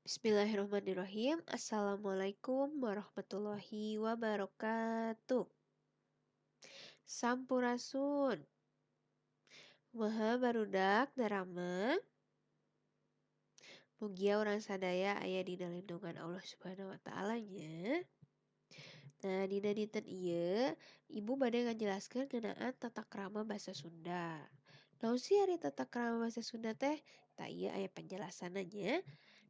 Bismillahirrahmanirrahim. Assalamualaikum warahmatullahi wabarakatuh. Sampurasun. Maha barudak darama. Mugia orang sadaya aya dina lindungan Allah Subhanahu wa taala nya. Nah, dina dinten ieu, Ibu bade ngajelaskeun ngeunaan tata krama basa Sunda. Naon sih ari tata krama basa Sunda teh? Tah ieu aya penjelasannya.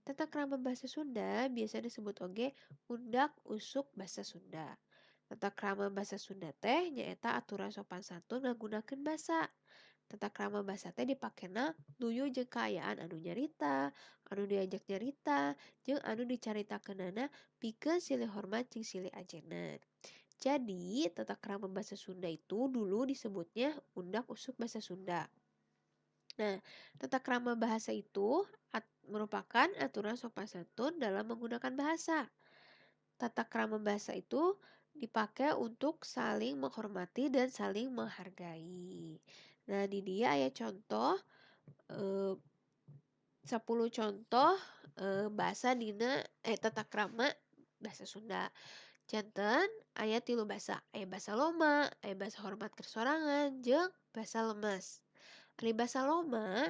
Tata krama basa Sunda biasa disebut oge undak usuk basa Sunda. Tata krama basa Sunda teh nyaeta aturan sopan santun ngagunakeun basa. Tata krama basa teh dipakena nuyu jeung kaayaan anu nyarita, anu diajak nyarita, jeung anu dicaritakeunana pikeun silih hormat jeung silih ajenan. Jadi, tata krama bahasa Sunda itu dulu disebutnya undak usuk bahasa Sunda. Nah, tata krama bahasa itu merupakan aturan sopan santun dalam menggunakan bahasa. Tata krama bahasa itu dipakai untuk saling menghormati dan saling menghargai. Nah, di dia aya contoh eh, 10 contoh bahasa dina tata krama bahasa Sunda. Janten aya 3 basa, aya basa loma, aya basa hormat kersorangan, jeung basa lemes. Ari basa loma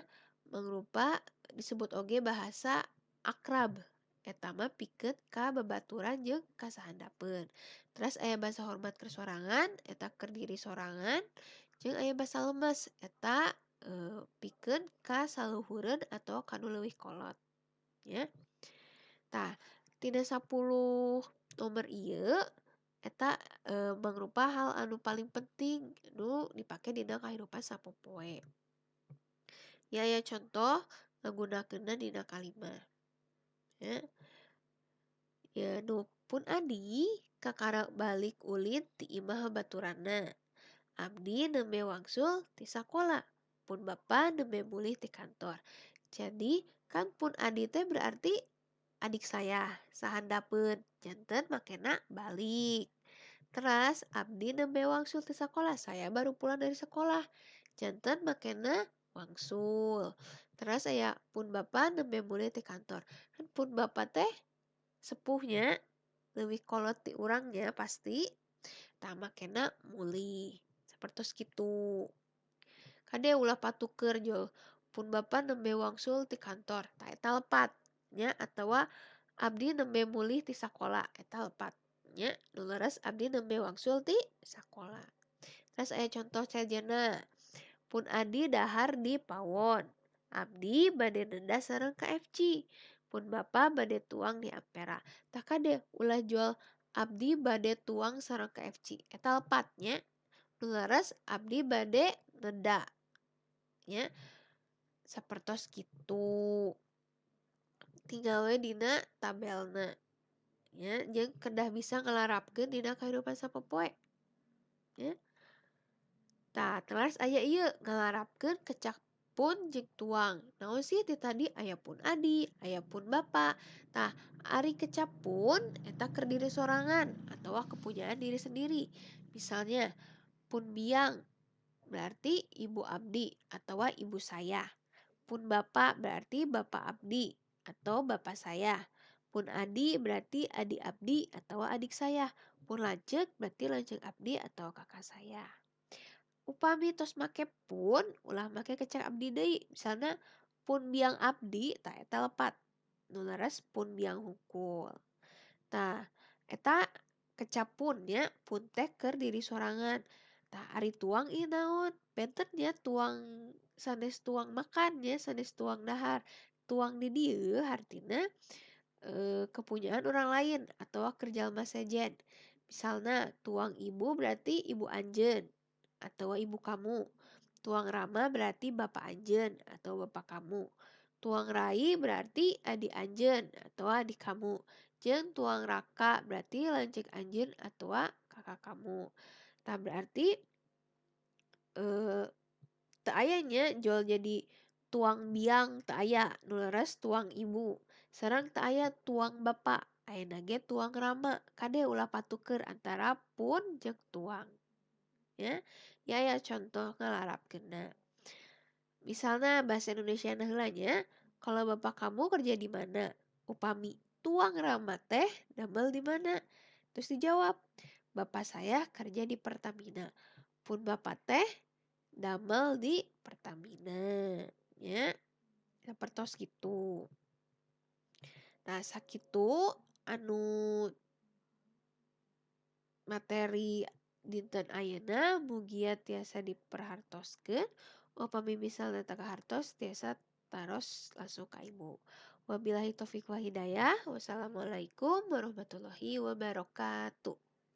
mangrupa disebut oge bahasa akrab. Eta mah pikeun ka babaturan jeung kasahandapeun. Terus aya basa hormat kersorangan, eta keur diri sorangan, jeung aya basa lemes, eta pikeun ka saluhureun atau kanu leuwih kolot. Ya. Tah, tina 10 nomor ieu eta mangrupa hal anu paling penting nu dipake dina kahirupan sapopoe. Ya aya contoh ngagunakeunna dina kalimah. Ya. Ya nu pun adi kakara balik ulin ti imah baturanna. Abdi nembe wangsul ti sakola. Pun bapa nembe mulih ti kantor. Jadi kan pun adi teh berarti adik saya sahandapeun janten makena balik. Teras abdi nembe wangsul ti sakola, saya baru pulang dari sekolah. Janten makena wangsul. Teras aya pun bapa nembe mulih ti kantor. Kan pun bapa teh sepuhnya leuwih kolot ti urangnya pasti tah makena mulih. Sapertos kitu. Kade ulah patuker jol. Pun bapa nembe wangsul ti kantor, tah eta lepat nya atawa abdi nembe mulih ti sakola, eta lepat nya. Nu leres abdi nembe wangsul ti sakola. Terus aya contoh cajana. Pun adi dahar di pawon. Abdi bade nenda sareng KFC. Pun bapa bade tuang di Ampera. Tah kade ulah jual abdi bade tuang sareng KFC. Eta lepatnya. Nu leres abdi bade nenda. Ya. Sapertos kitu. Tinggal we dina tabelna. Ya, jeung kedah bisa ngelarapkeun dina kahirupan sapopoe. Ya. Tah, teras aya ieu ngalarapkeun kecak pun jeung tuang. Naon sih ti tadi aya pun adi, aya pun bapa. Tah, ari kecap pun eta keur diri sorangan atawa kepunyaan diri sendiri. Misalnya pun biang berarti ibu abdi atawa ibu saya. Pun bapa berarti bapak abdi atau bapak saya. Pun adi berarti adik abdi atau adik saya. Pun lanceuk berarti lanceuk abdi atau kakak saya. Upami tos make pun ulah make kecek abdi deui. Misalnya pun biang abdi tah eta lepat. Nu leres pun biang hungkul. Tah, eta kecap pun nya pun teh keur diri sorangan. Tah ari tuang ieu naon? Benten nya tuang sanes tuang makan nya, sanes tuang dahar. Tuang di dieu artina kepunyaan orang lain atau kerja jalma sejen. Misalnya tuang ibu berarti ibu anjeun atau ibu kamu. Tuang rama berarti bapak anjeun atau bapak kamu. Tuang rai berarti adik anjeun atau adik kamu. Jeung tuang raka berarti lanceuk anjeun atau kakak kamu. Tah berarti teu aya nya jual jadi tuang biang teu aya, nu leres tuang ibu. Sareng teu aya tuang bapa, ayeuna ge tuang rama. Kade ulah patuker antara pun jeung tuang. Ya, ya aya contoh ngalarapkeunna. Misalnya bahasa Indonesia heula nya, kalau bapak kamu kerja di mana? Upami tuang rama teh damel di mana? Terus dijawab, bapak saya kerja di Pertamina. Pun bapak teh damel di Pertamina. Ya, sapertos gitu. Nah, sakitu anu materi dinten ayeuna mugia tiasa diperhartoskeun upami misalna teu kahartos tiasa taros langsung ka ibu. Wabillahi taufik wal hidayah. Wassalamualaikum warahmatullahi wabarakatuh.